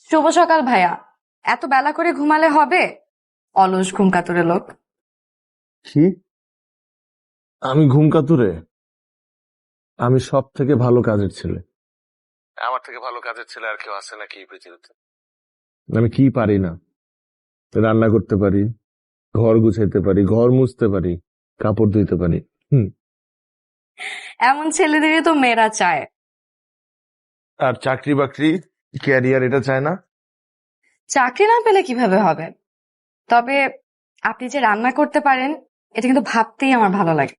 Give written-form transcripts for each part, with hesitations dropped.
শুভ সকাল ভাইয়া। এত বেলা করে ঘুমালে হবে? অলস ঘুম কাতুরে লোক। কি? আমি ঘুম কাতুরে? আমি সব থেকে ভালো কাজের ছেলে। আমার থেকে ভালো কাজের ছেলে আর কেউ আছে নাকি এই পৃথিবীতে? আমি কি পারি না? রান্না করতে পারি, ঘর গুছাইতে পারি, ঘর মুছতে পারি, কাপড় ধুইতে পারি। এমন ছেলেদেরই তো মেয়েরা চায়। আর চাকরি বাকরি, ক্যারিয়ার এটা চায় না? চাকরি না পেলে কিভাবে হবে? তবে আপনি যে রান্না করতে পারেন, এটা কিন্তু ভাবতেই আমার ভালো লাগে।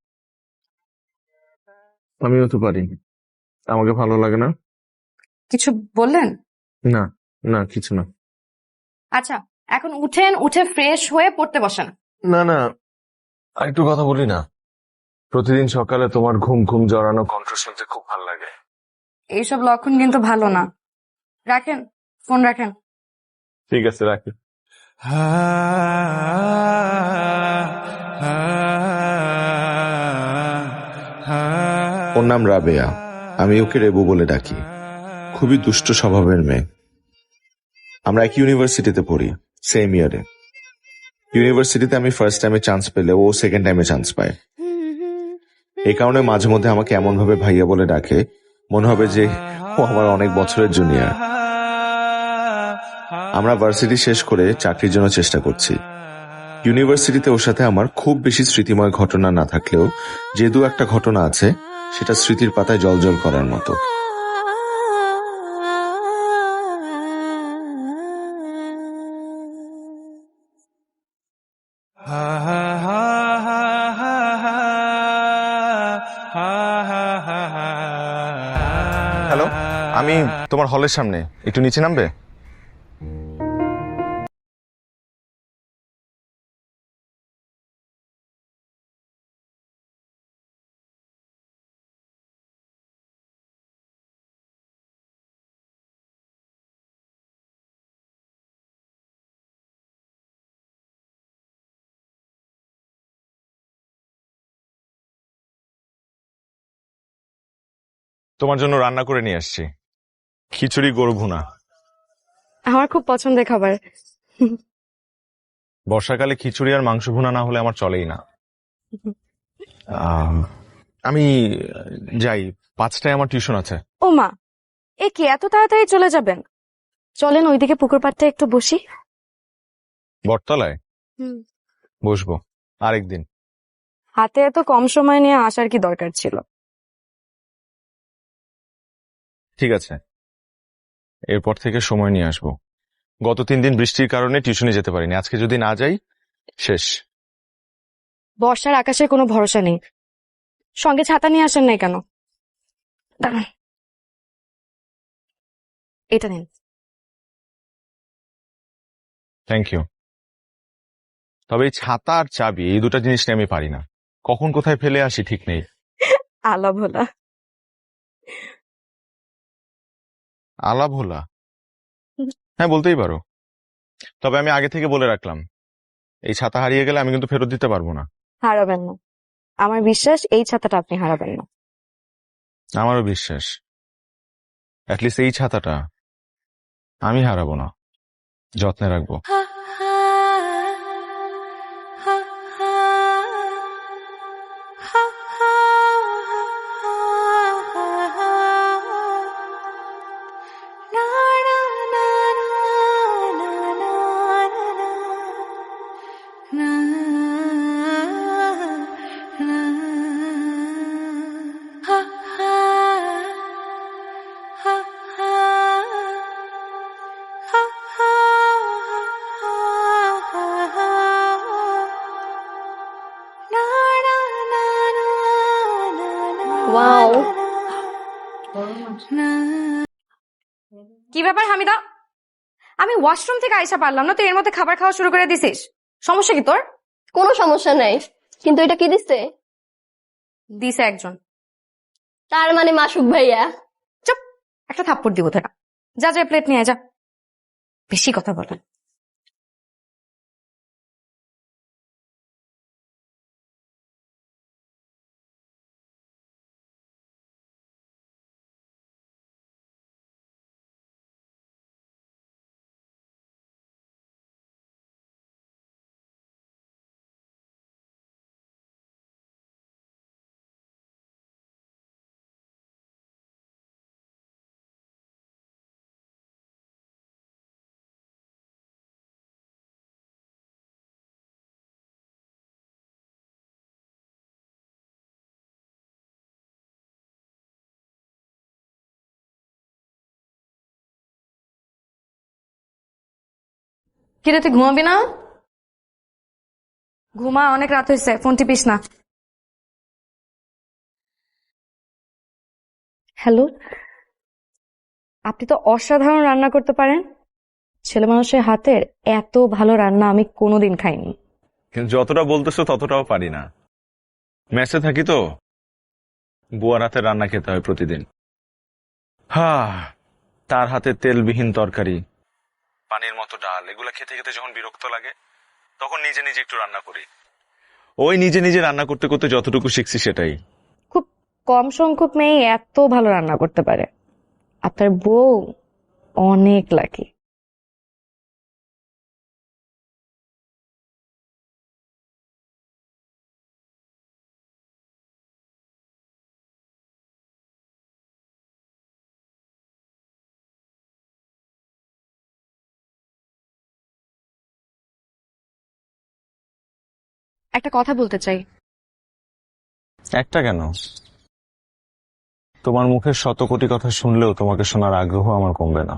আমিও তো পারি। আমাকে ভালো লাগে না? কিছু বললেন? না, না কিছু না। আচ্ছা, এখন উঠেন, উঠে ফ্রেশ হয়ে পড়তে বসেন। না না, আরেকটু কথা বলি না? প্রতিদিন সকালে তোমার ঘুম ঘুম জড়ানো কণ্ঠ শুনতে খুব ভালো লাগে। এইসব লক্ষণ কিন্তু ভালো না। রাখেন, ফোন রাখেন। ঠিক আছে, রাখি। ওর নাম রাবেয়া, আমি ওকে রেবু বলে ডাকি। খুবই দুষ্ট স্বভাবের মেয়ে। আমরা এক ইউনিভার্সিটিতে পড়ি, সেম ইয়ারে। ইউনিভার্সিটিতে আমি ফার্স্ট টাইমে চান্স পেলে ও সেকেন্ড টাইমে চান্স পায়। এই কারণে মাঝে মধ্যে আমাকে এমন ভাবে ভাইয়া বলে ডাকে, মনে হবে যে ও আমার অনেক বছরের জুনিয়র। আমরা ভার্সিটি শেষ করে চাকরির জন্য চেষ্টা করছি। ইউনিভার্সিটিতে ওর সাথে আমার খুব বেশি স্মৃতিময় ঘটনা না থাকলেও যে দু একটা ঘটনা আছে, সেটা স্মৃতির পাতায় জলজল করার মতো। হ্যালো, আমি তোমার হলের সামনে, একটু নিচে নামবে? তোমার জন্য রান্না করে নিয়ে আসছি, খিচুড়ি গরু ভুনা। আমার খুব পছন্দের খাবার। বর্ষাকালে খিচুড়ি আর মাংস ভুনা না হলে আমার চলেই না। আমি যাই, 5টায় আমার টিউশন আছে। ও মা, এ কি এত তাড়াতাড়ি চলে যাবেন? চলেন ওইদিকে পুকুর পাড়টা একটু বসি। বটতলায় বসবো আরেকদিন। হাতে এত কম সময় নিয়ে আসার কি দরকার ছিল? ঠিক আছে, এরপর থেকে সময় নিয়ে আসবো। গত 3 দিন বৃষ্টির কারণে টিউশনে যেতে পারিনি, আজকে যদি না যাই শেষ। বর্ষার আকাশের কোনো ভরসা নেই। সঙ্গে ছাতা নিয়ে আসেন নাই কেন? দাঁড়ান, এটা নিন। Thank you. তবে এই ছাতা আর চাবি, এই দুটা জিনিস নিয়ে আমি পারি না, কখন কোথায় ফেলে আসি ঠিক নেই। আলা ভোলা। আলা ভোলা? হ্যাঁ, বলতেই পারো। তবে আমি আগে থেকে বলে রাখলাম, এই ছাতা হারিয়ে গেলে আমি কিন্তু ফেরত দিতে পারবো না। হারাবেন না, আমার বিশ্বাস এই ছাতাটা আপনি হারাবেন না। আমারও বিশ্বাস, অ্যাটলিস্ট এই ছাতাটা আমি হারাবো না, যত্নে রাখবো। ওয়াও, কি ব্যাপার হামিদা? আমি ওয়াশরুম থেকে আইসা পারলাম না, তুই এর মধ্যে খাবার খাওয়া শুরু করে দিছিস। সমস্যা কি তোর? কোনো সমস্যা নাই, কিন্তু এটা কি দিচ্ছে? দিছে একজন। তার মানে মাসুক ভাইয়া। চুপ, একটা থাপ্পড় দিব তোরা। যা যা প্লেট নিয়ে আয়, যা। বেশি কথা বলে। কিরে তুই ঘুমাবি না? ঘুমা, অনেক রাত হয়েছে, ফোন টিপিস না। হ্যালো, আপনি তো অসাধারণ রান্না করতে পারেন। ছেলে মানুষের হাতের এত ভালো রান্না আমি কোনোদিন খাইনি। কিন্তু যতটা বলতেছো ততটাও পারি না। মেসে থাকি তো, বুয়ার হাতের রান্না খেতে হয় প্রতিদিন। তার হাতে তেলবিহীন তরকারি, পানির মতো ডাল, এগুলা খেতে খেতে যখন বিরক্ত লাগে তখন নিজে নিজে একটু রান্না করি। ওই নিজে নিজে রান্না করতে করতে যতটুকু শিখছি সেটাই। খুব কম সংখ্যক মেয়ে এত ভালো রান্না করতে পারে। আপনার বউ অনেক লাকি। একটা কথা বলতে চাই। একটা কেন, তোমার মুখের শত কোটি কথা শুনলেও তোমাকে শোনার আগ্রহ আমার কমবে না।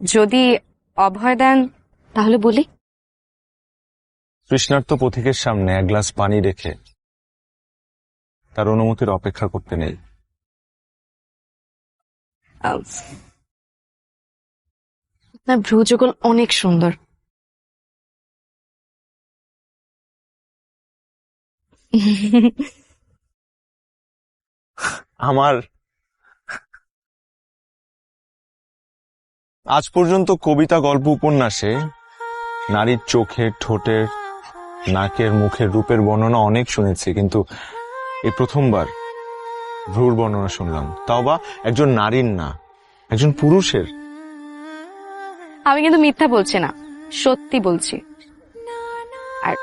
যদি অভয় দেন তাহলে বলি। তৃষ্ণার্ত পথিকের সামনে এক গ্লাস পানি রেখে তার অনুমতির অপেক্ষা করতে নেই। আপনার ভ্রুযুগল অনেক সুন্দর। আমার আজ পর্যন্ত কবিতা, গল্প, উপন্যাসে নারীর চোখের, ঠোঁটের, নাকের, মুখের রূপের বর্ণনা অনেক শুনেছি, কিন্তু এই প্রথমবার ভ্রুর বর্ণনা শুনলাম, তাও বা একজন নারীর না, একজন পুরুষের। আমি কিন্তু মিথ্যা বলছি না, সত্যি বলছি। আর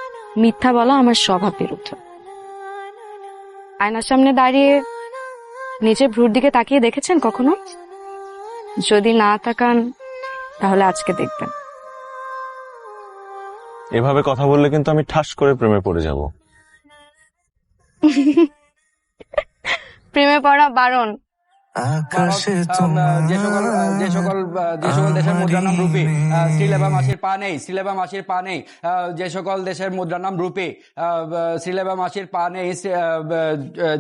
মিথ্যা বলা আমার স্বভাব বিরুদ্ধ। আয়নার সামনে দাঁড়িয়ে নিজের ভ্রুর দিকে তাকিয়ে দেখেছেন কখনো? যদি না তাকান তাহলে আজকে দেখবেন। এভাবে কথা বললে কিন্তু আমি ঠাস করে প্রেমে পড়ে যাব। প্রেমে পড়া বারণ। যে সকল দেশের মুদ্রার নাম রুপি, শ্রীলেবা মাসির পা নেই, শ্রীলেবা মাসির পা নেই। যে সকল দেশের মুদ্রার নাম রুপি, শ্রীলেবা মাসির পা নেই।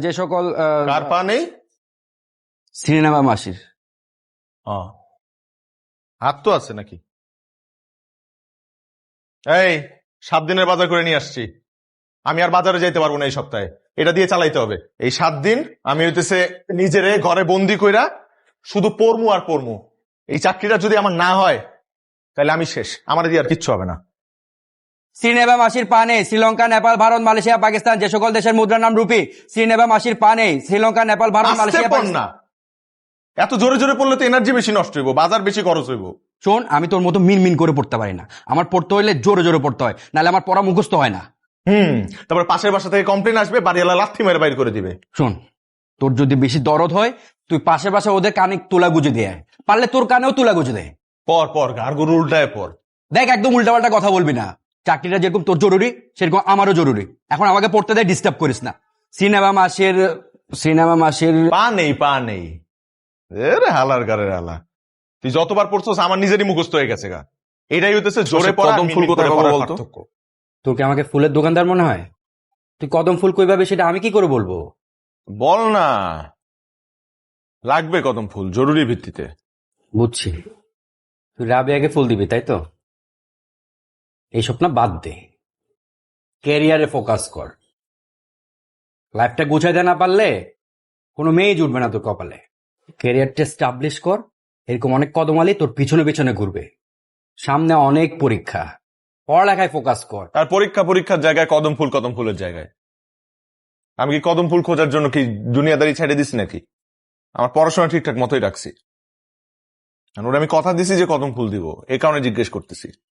যে সকল কার পা নেই? শ্রীলেবা মাসির। হাত তো আছে নাকি? এই 7 দিনের বাজার করে নিয়ে আসছি। আমি আর বাজারে যাইতে পারবো না এই সপ্তাহে, এটা দিয়ে চালাইতে হবে। এই 7 দিন আমি হইতেছে নিজেরে ঘরে বন্দি কইরা শুধু পড়মু আর পড়মু। এই চাকরিটা যদি আমার না হয় তাহলে আমি শেষ, আমার দিয়ে আর কিচ্ছু হবে না। শ্রীলেবা মাসির পা নেই, শ্রীলঙ্কা, নেপাল, ভারত, মালয়েশিয়া, পাকিস্তান। যে সকল দেশের মুদ্রার নাম রুপি, শ্রীলেবা মাসির পা নেই, শ্রীলঙ্কা, নেপাল, ভারত, আস্তে মালয়েশিয়া, পড় না, এত জোরে জোরে পড়লে তো এনার্জি বেশি নষ্ট হইব, বাজার বেশি খরচ হইব। শোন, আমি তোর মতো মিন করে পড়তে পারি না। আমার পড়তে হইলে জোরে জোরে পড়তে হয়, নাহলে আমার পড়া মুখস্থ হয় না। তারপর পাশের বাসা থেকে কমপ্লেন আসবে, বাড়িওয়ালা লাথি মেরে বাইর করে দিবে। শোন, তোর যদি বেশি দরদ হয় তুই পাশে পাশে ওদের কানে তুলা গুজে দিয়ে আয়। পারলে তোর কানেও তুলা গুজে দেয়। পর আর গরু উল্টায় পর। দেখ, একদম উল্টাপাল্টা কথা বলবি না। চাকরিটা যেরকম তোর জরুরি সেরকম আমারও জরুরি। এখন আমাকে পড়তে দেয়, ডিস্টার্ব করিস না। সিনেমা মাসের পা নেই রে হালার গারের হালা। তুই যতবার পড়ছস আমার নিজেরই মুখস্থ হয়ে গেছে গা। এটাই হইতেছে জোরে পড়া কদম ফুল কোথায় পাবো বলতো? তোর কি আমাকে ফুলের দোকানদার মনে হয়? তুই কদম ফুল কই পাবে সেটা আমি কি করে বলবো? বল না। লাগবে কদম ফুল জরুরি ভিত্তিতে। বুঝছি, তুই রাবেয়াকে ফুল দিবি তাই তো? এইসব না বাদ দে, ক্যারিয়ারে ফোকাস কর। লাইফটা গুছাইতে না পারলে কোনো মেয়ে জুটবে না তোর কপালে। ক্যারিয়ারটা এস্টাবলিশ কর, এরকম অনেক কদমালি তোর পিছনে পিছনে ঘুরবে। সামনে অনেক পরীক্ষা, পড়ালেখায় ফোকাস কর। আর পরীক্ষার জায়গায় কদম ফুলের জায়গায়। আমি কি কদম ফুল খোঁজার জন্য কি দুনিয়াদারি ছেড়ে দিছি নাকি? আমার পড়াশোনা ঠিকঠাক মতোই রাখছি। আর ওরা আমি কথা দিছি যে কদম ফুল দিব, এই কারণে জিজ্ঞেস করতেছি।